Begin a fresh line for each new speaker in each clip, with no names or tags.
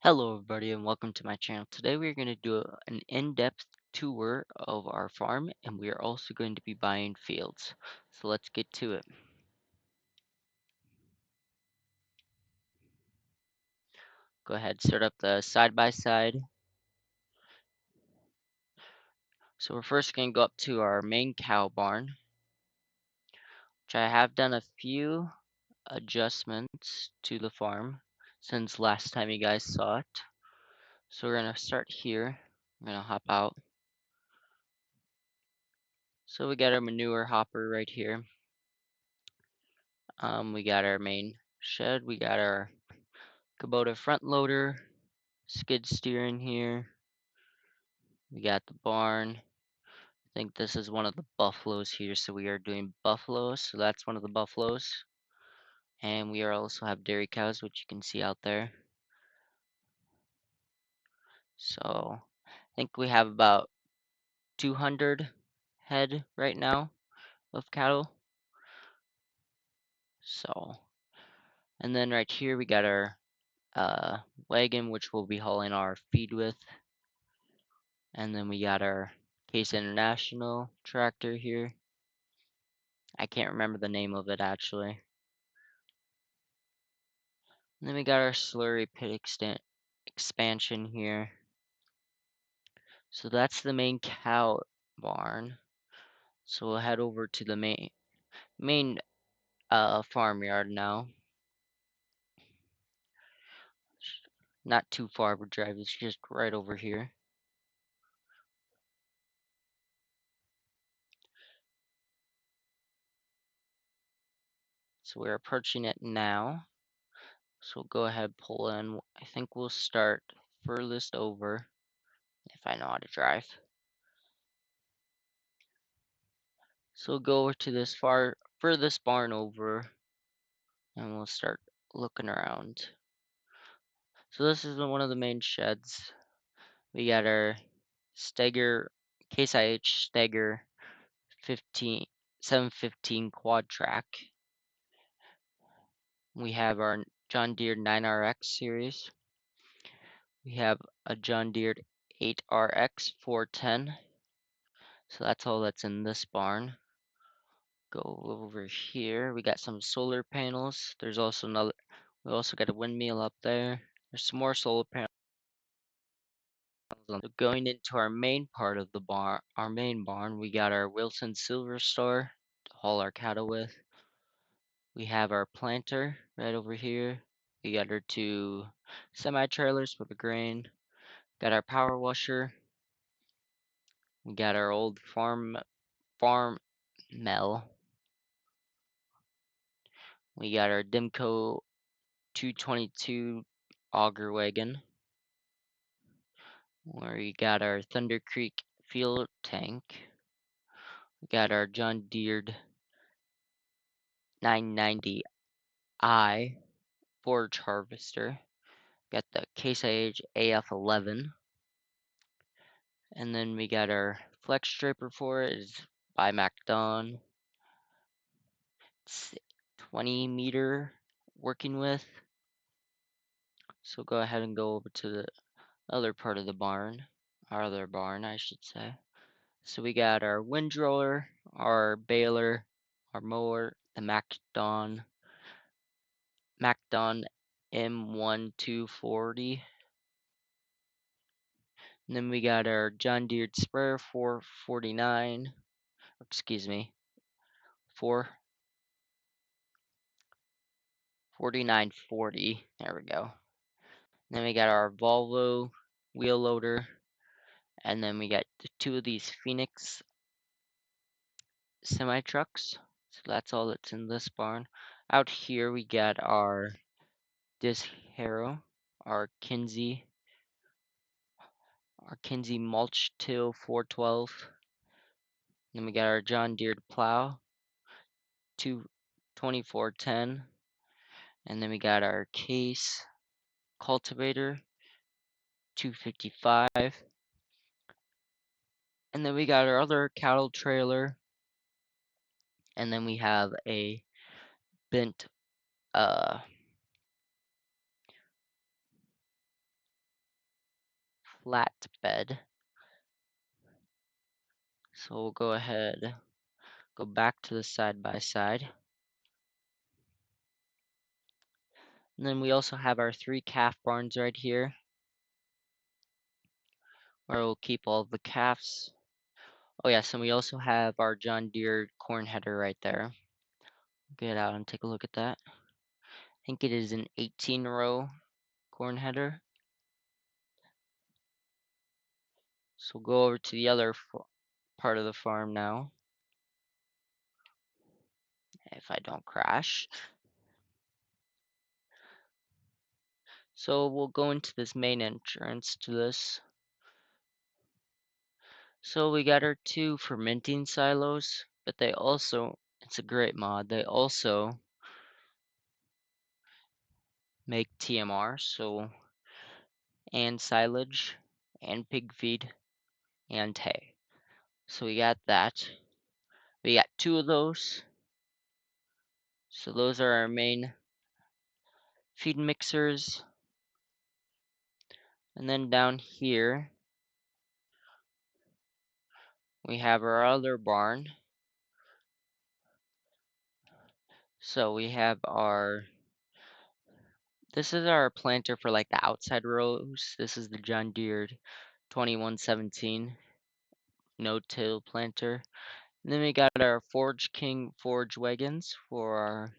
Hello everybody and welcome to my channel. Today we're going to do an in-depth tour of our farm, and we are also going to be buying fields. So let's get to it. Go ahead, start up the side by side. So we're first going to go up to our main cow barn, which I have done a few adjustments to the farm since last time you guys saw it. So we're going to start here. I'm going to hop out. So we got our manure hopper right here. We got our main shed. We got our Kubota front loader, skid steer in here. We got the barn. I think this is one of the buffaloes here, so we are doing buffaloes. So that's one of the buffaloes. And we are also have dairy cows, which you can see out there. So I think we have about 200 head right now of cattle. So, and then right here we got our wagon, which we'll be hauling our feed with. And then we got our Case International tractor here. I can't remember the name of it actually. And then we got our slurry pit expansion here. So that's the main cow barn. So we'll head over to the main farmyard now. Not too far of a drive, it's just right over here. So we're approaching it now. So we'll go ahead, pull in. I think we'll start furthest over, if I know how to drive. So we'll go over to this furthest barn over, and we'll start looking around. So this is one of the main sheds. We got our Steger Case IH Steger 715 quad track. We have our John Deere 9RX series. We have a John Deere 8RX 410. So that's all that's in this barn. Go over here. We got some solar panels. There's also another. We also got a windmill up there. There's some more solar panels. Going into our main part of the barn, our main barn, we got our Wilson Silver Star to haul our cattle with. We have our planter right over here. We got our two semi-trailers for the grain. Got our power washer. We got our old farm mill. We got our Dimco 222 auger wagon. We got our Thunder Creek fuel tank. We got our John Deere 990i forage harvester. Got the Case IH AF11. And then we got our flex striper for it. It's by MacDon. It's 20-meter working with. So go ahead and go over to the other part of the barn. Our other barn, I should say. So we got our windrower, our baler, our mower, the MacDon M1240. And then we got our John Deere sprayer 449. Excuse me, 4940. There we go. Then we got our Volvo wheel loader. And then we got two of these Phoenix semi trucks. So that's all that's in this barn. Out here we got our disc harrow, our Kinsey mulch till 412. Then we got our John Deere plow, 2410. And then we got our Case cultivator, 255. And then we got our other cattle trailer. And then we have a bent flat bed. So we'll go ahead, go back to the side by side. And then we also have our 3 calf barns right here, where we'll keep all of the calves. Oh yes, and we also have our John Deere corn header right there. Get out and take a look at that. I think it is an 18-row corn header. So we'll go over to the other part of the farm now, if I don't crash. So we'll go into this main entrance to this. So we got our 2 fermenting silos, but they also, it's a great mod, they also make TMR, so, and silage, and pig feed, and hay. So we got that. We got 2 of those. So those are our main feed mixers. And then down here, we have our other barn. So we have our, this is our planter for like the outside rows. This is the John Deere 2117 no-till planter. And then we got our Forge King forage wagons for our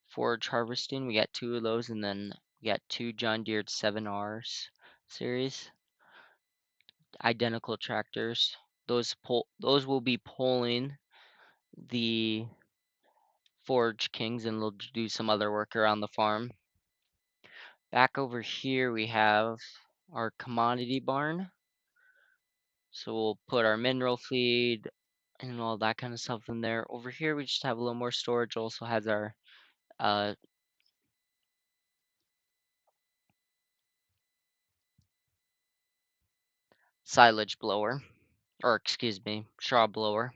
forage harvesting. We got 2 of those, and then we got 2 John Deere 7Rs series, identical tractors. Those will be pulling the Forge Kings, and they'll do some other work around the farm. Back over here we have our commodity barn. So we'll put our mineral feed and all that kind of stuff in there. Over here we just have a little more storage. Also has our uh, silage blower, or excuse me, straw blower.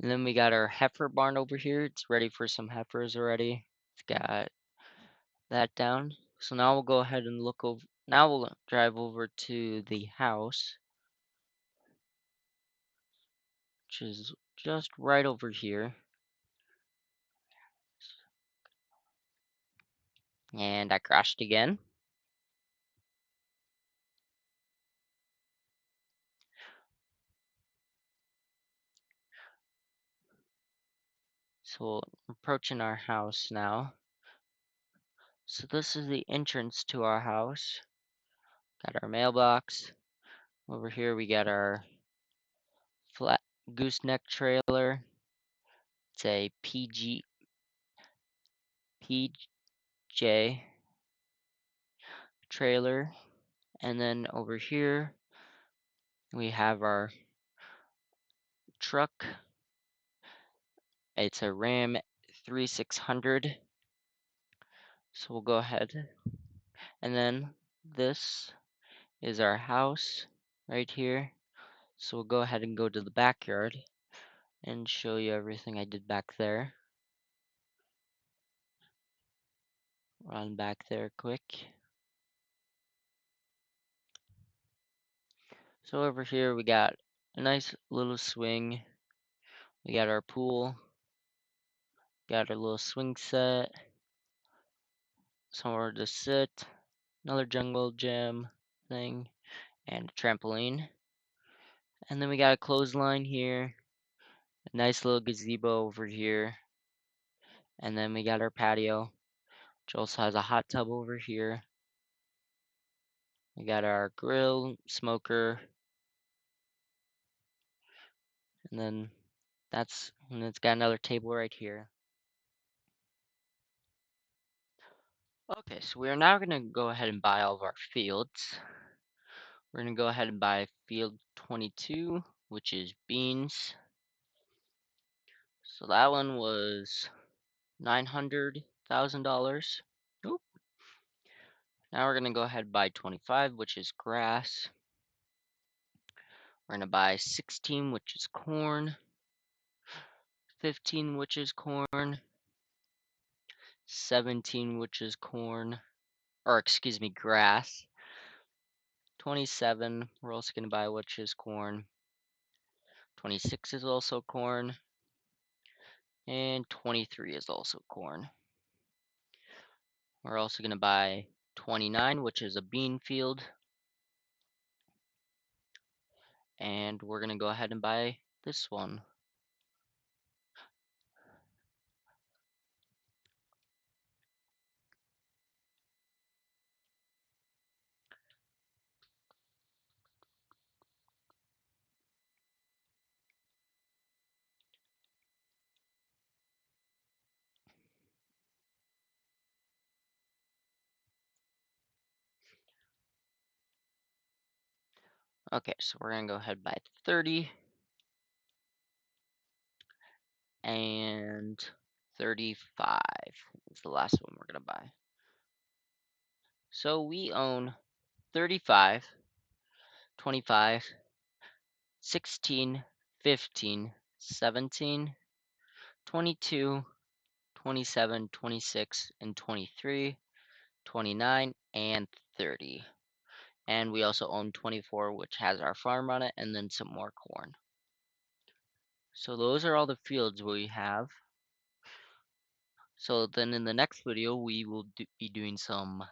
And then we got our heifer barn over here. It's ready for some heifers already. It's got that down. So now we'll go ahead and look over. Now we'll drive over to the house, which is just right over here. And I crashed again. So we're approaching our house now. So this is the entrance to our house. Got our mailbox. Over here we got our flat gooseneck trailer. It's a PJ trailer. And then over here we have our truck. It's a Ram 3600. So we'll go ahead. And then this is our house right here. So we'll go ahead and go to the backyard and show you everything I did back there. Run back there quick. So over here we got a nice little swing. We got our pool. Got our little swing set. Somewhere to sit. Another jungle gym thing. And a trampoline. And then we got a clothesline here. A nice little gazebo over here. And then we got our patio, which also has a hot tub over here. We got our grill, smoker. And then it's got another table right here. Okay, so we are now going to go ahead and buy all of our fields. We're going to go ahead and buy field 22, which is beans. So that one was $900,000. Nope. Now we're going to go ahead and buy 25, which is grass. We're going to buy 16, which is corn. 15, which is corn. 17, which is corn. Or excuse me, grass. 27, we're also going to buy, which is corn. 26 is also corn. And 23 is also corn. We're also going to buy 29, which is a bean field. And we're going to go ahead and buy this one. Okay, so we're going to go ahead and buy 30 and 35 is the last one we're going to buy. So we own 35, 25, 16, 15, 17, 22, 27, 26, and 23, 29, and 30. And we also own 24, which has our farm on it, and then some more corn. So those are all the fields we have. So then in the next video, we will be doing some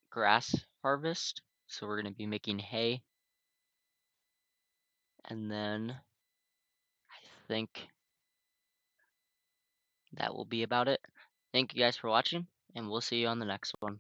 grass harvest. So we're going to be making hay. And then I think that will be about it. Thank you guys for watching, and we'll see you on the next one.